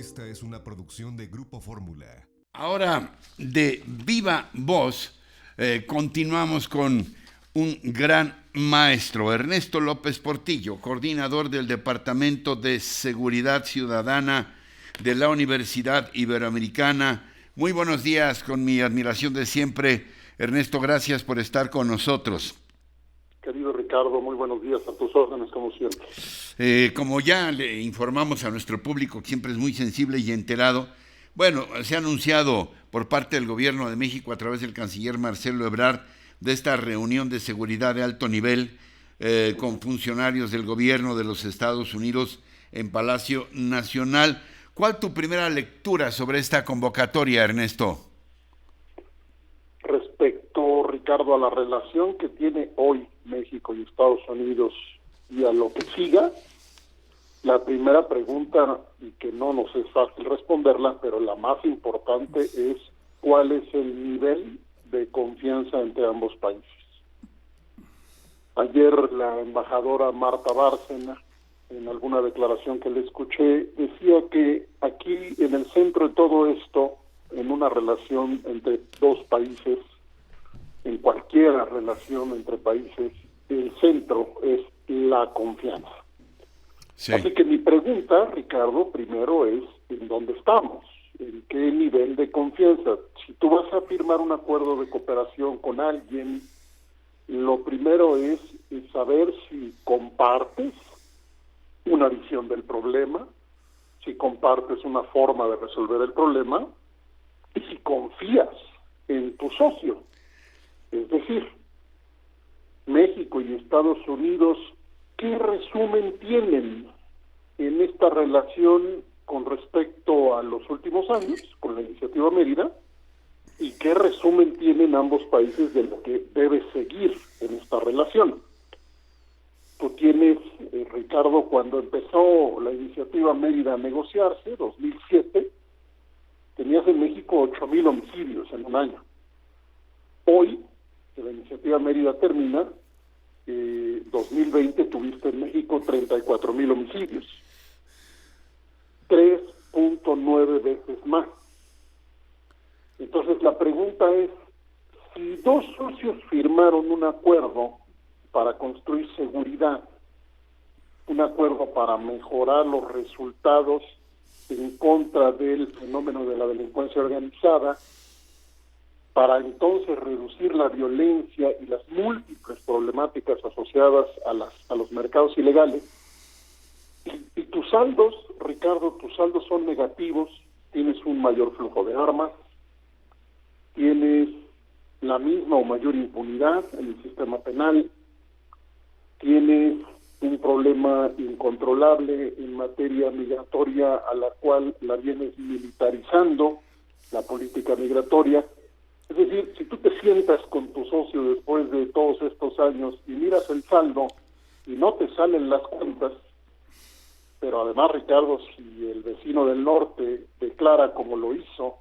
Esta es una producción de Grupo Fórmula. Ahora, de viva voz, continuamos con un gran maestro, Ernesto López Portillo, coordinador del Departamento de Seguridad Ciudadana de la Universidad Iberoamericana. Muy buenos días, con mi admiración de siempre. Ernesto, gracias por estar con nosotros. Querido Ricardo, muy buenos días, a tus órdenes como siempre. Como ya le informamos a nuestro público, que siempre es muy sensible y enterado, bueno, se ha anunciado por parte del Gobierno de México a través del canciller Marcelo Ebrard de esta reunión de seguridad de alto nivel con funcionarios del gobierno de los Estados Unidos en Palacio Nacional. ¿Cuál tu primera lectura sobre esta convocatoria, Ernesto? Respecto, Ricardo, a la relación que tiene hoy México y Estados Unidos y a lo que siga, la primera pregunta, y que no nos es fácil responderla, pero la más importante es ¿cuál es el nivel de confianza entre ambos países? Ayer la embajadora Marta Bárcena, en alguna declaración que le escuché, decía que aquí en el centro de todo esto, en una relación entre dos países, en cualquier relación entre países, el centro es la confianza. Sí. Así que mi pregunta, Ricardo, primero es ¿en dónde estamos? ¿En qué nivel de confianza? Si tú vas a firmar un acuerdo de cooperación con alguien, lo primero es saber si compartes una visión del problema, si compartes una forma de resolver el problema y si confías en tu socio. Es decir, México y Estados Unidos, ¿qué resumen tienen en esta relación con respecto a los últimos años, con la iniciativa Mérida? ¿Y qué resumen tienen ambos países de lo que debe seguir en esta relación? Tú tienes, Ricardo, cuando empezó la iniciativa Mérida a negociarse, 2007, tenías en México 8,000 homicidios en un año. Hoy, que la iniciativa Mérida termina, 2020 tuviste en México 34,000 homicidios, 3.9 veces más. Entonces la pregunta es, si dos socios firmaron un acuerdo para construir seguridad, un acuerdo para mejorar los resultados en contra del fenómeno de la delincuencia organizada, para entonces reducir la violencia y las múltiples problemáticas asociadas a los mercados ilegales. Y tus saldos, Ricardo, tus saldos son negativos, tienes un mayor flujo de armas, tienes la misma o mayor impunidad en el sistema penal, tienes un problema incontrolable en materia migratoria a la cual la vienes militarizando, la política migratoria. Es decir, si tú te sientas con tu socio después de todos estos años y miras el saldo y no te salen las cuentas, pero además, Ricardo, si el vecino del norte declara, como lo hizo,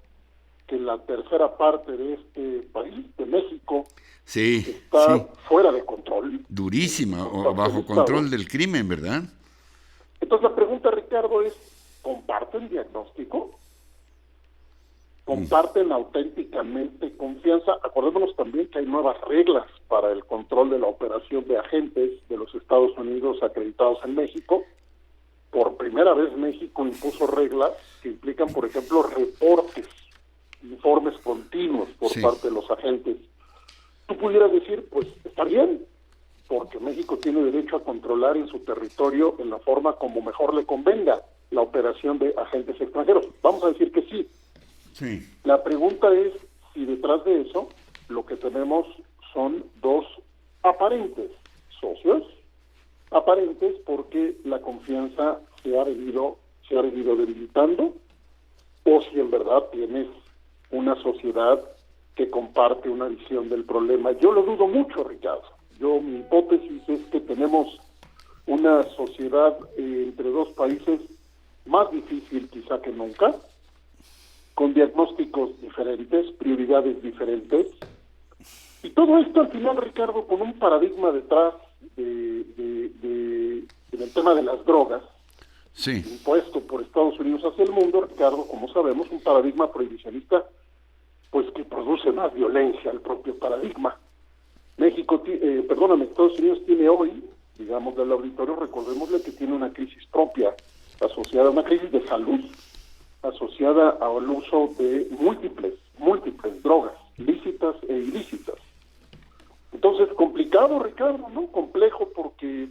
que la tercera parte de este país, de México, está fuera de control. Durísima, o bajo control del crimen, ¿verdad? Entonces la pregunta, Ricardo, es, ¿comparten diagnóstico? ¿Comparten auténticamente confianza? Acordémonos también que hay nuevas reglas para el control de la operación de agentes de los Estados Unidos acreditados en México. Por primera vez México impuso reglas que implican, por ejemplo, reportes, informes continuos por parte de los agentes. Tú pudieras decir, pues está bien, porque México tiene derecho a controlar en su territorio en la forma como mejor le convenga la operación de agentes extranjeros. Vamos a decir que sí. Sí. La pregunta es si detrás de eso lo que tenemos son dos aparentes socios, aparentes porque la confianza se ha venido debilitando, o si en verdad tienes una sociedad que comparte una visión del problema. Yo lo dudo mucho, Ricardo. Mi hipótesis es que tenemos una sociedad entre dos países más difícil quizá que nunca, con diagnósticos diferentes, prioridades diferentes, y todo esto al final, Ricardo, con un paradigma detrás en el tema de las drogas, impuesto por Estados Unidos hacia el mundo, Ricardo, como sabemos, un paradigma prohibicionista pues que produce más violencia al propio paradigma. Estados Unidos tiene hoy, digamos, del auditorio, recordémosle que tiene una crisis propia, asociada a una crisis de salud, asociada al uso de múltiples drogas, lícitas e ilícitas. Entonces, complicado, Ricardo, ¿no? Complejo, porque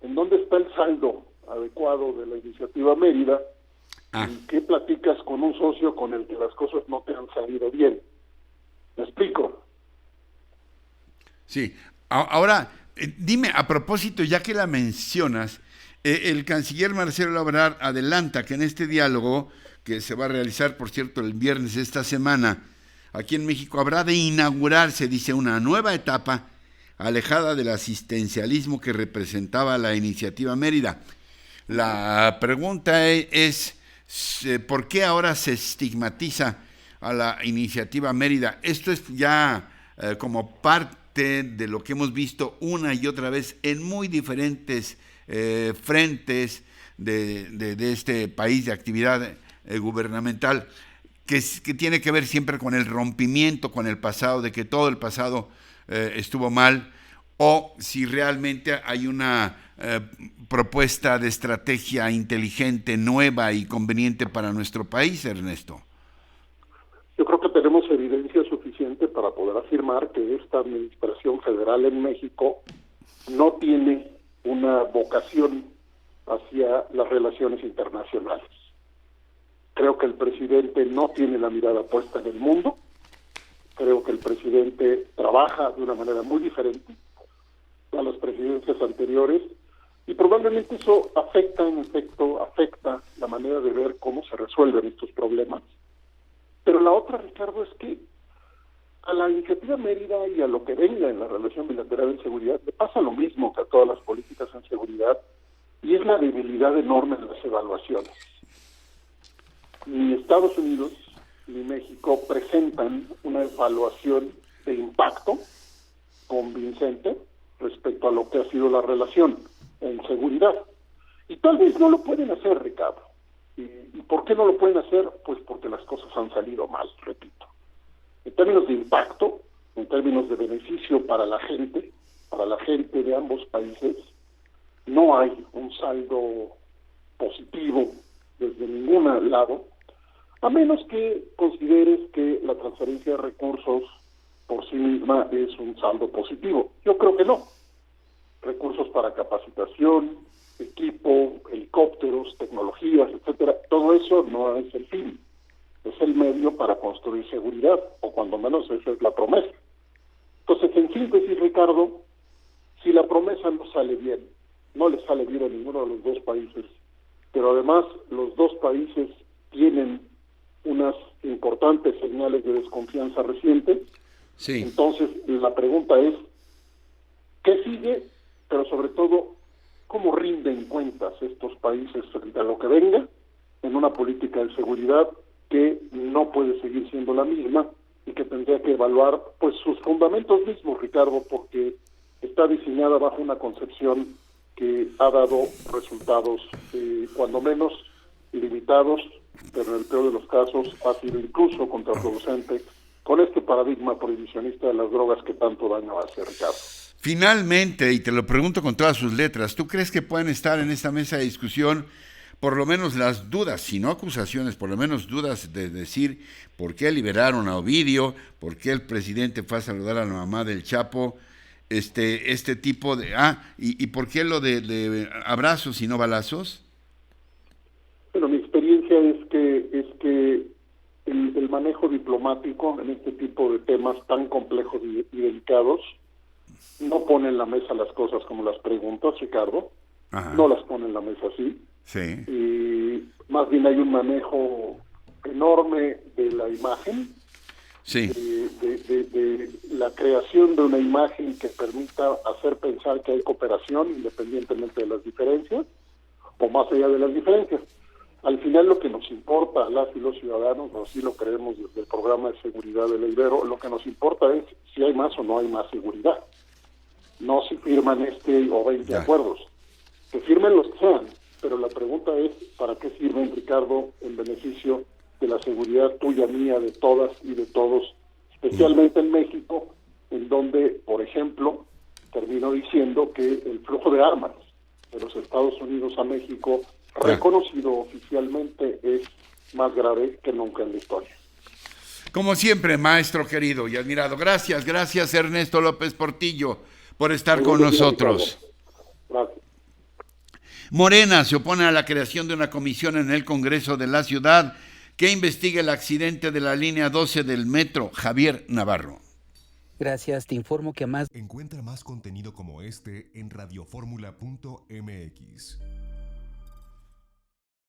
¿en dónde está el saldo adecuado de la iniciativa Mérida? ¿Y qué platicas con un socio con el que las cosas no te han salido bien? ¿Me explico? Sí. Ahora, dime, a propósito, ya que la mencionas, el canciller Marcelo Ebrard adelanta que en este diálogo, que se va a realizar, por cierto, el viernes de esta semana, aquí en México, habrá de inaugurarse, dice, una nueva etapa alejada del asistencialismo que representaba la iniciativa Mérida. La pregunta es, ¿por qué ahora se estigmatiza a la iniciativa Mérida? Esto es ya como parte de lo que hemos visto una y otra vez en muy diferentes frentes de este país de actividad gubernamental, que tiene que ver siempre con el rompimiento con el pasado, de que todo el pasado estuvo mal, o si realmente hay una propuesta de estrategia inteligente, nueva y conveniente para nuestro país, Ernesto. Yo creo que tenemos evidencia suficiente para poder afirmar que esta administración federal en México no tiene una vocación hacia las relaciones internacionales. Creo que el presidente no tiene la mirada puesta en el mundo. Creo que el presidente trabaja de una manera muy diferente a las presidencias anteriores, y probablemente eso afecta la manera de ver cómo se resuelven estos problemas. Pero la otra, Ricardo, es que a la iniciativa Mérida y a lo que venga en la relación bilateral en seguridad le pasa lo mismo que a todas las políticas en seguridad, y es la debilidad enorme en las evaluaciones. Ni Estados Unidos ni México presentan una evaluación de impacto convincente respecto a lo que ha sido la relación en seguridad. Y tal vez no lo pueden hacer, Ricardo. ¿Y por qué no lo pueden hacer? Pues porque las cosas han salido mal, repito. En términos de impacto, en términos de beneficio para la gente de ambos países, no hay un saldo positivo desde ningún lado, a menos que consideres que la transferencia de recursos por sí misma es un saldo positivo. Yo creo que no. Recursos para capacitación, equipo, helicópteros, tecnologías, etcétera, todo eso no es el fin, es el medio para construir seguridad, o cuando menos esa es la promesa. Entonces, en síntesis, Ricardo, si la promesa no sale bien, no le sale bien a ninguno de los dos países, pero además los dos países tienen unas importantes señales de desconfianza reciente. Sí. Entonces, la pregunta es, ¿qué sigue? Pero sobre todo, ¿cómo rinden cuentas estos países frente a lo que venga en una política de seguridad que no puede seguir siendo la misma y que tendría que evaluar pues sus fundamentos mismos, Ricardo, porque está diseñada bajo una concepción que ha dado resultados cuando menos limitados, pero en el peor de los casos ha sido incluso contraproducente con este paradigma prohibicionista de las drogas que tanto daño hace, Ricardo. Finalmente, y te lo pregunto con todas sus letras, ¿tú crees que pueden estar en esta mesa de discusión por lo menos las dudas, si no acusaciones, por lo menos dudas de decir por qué liberaron a Ovidio, por qué el presidente fue a saludar a la mamá del Chapo, este tipo de... y por qué lo de abrazos y no balazos? Bueno, mi experiencia es que el manejo diplomático en este tipo de temas tan complejos y delicados no pone en la mesa las cosas como las preguntas, Ricardo. Ajá. No las pone en la mesa así. Sí. Y más bien hay un manejo enorme de la imagen, sí. de la creación de una imagen que permita hacer pensar que hay cooperación independientemente de las diferencias o más allá de las diferencias. Al final lo que nos importa a las y los ciudadanos, así lo creemos desde el programa de seguridad de la Ibero, lo que nos importa es si hay más o no hay más seguridad. No si firman o 20 acuerdos. Que firmen los que sean, pero la pregunta es, ¿para qué sirven, Ricardo, en beneficio de la seguridad tuya, mía, de todas y de todos, especialmente en México, en donde, por ejemplo, termino diciendo que el flujo de armas de los Estados Unidos a México, reconocido oficialmente, es más grave que nunca en la historia? Como siempre, maestro querido y admirado. Gracias Ernesto López Portillo por estar con nosotros. Gracias. Morena se opone a la creación de una comisión en el Congreso de la Ciudad que investigue el accidente de la línea 12 del metro. Javier Navarro. Gracias, te informo que más... Encuentra más contenido como este en radioformula.mx.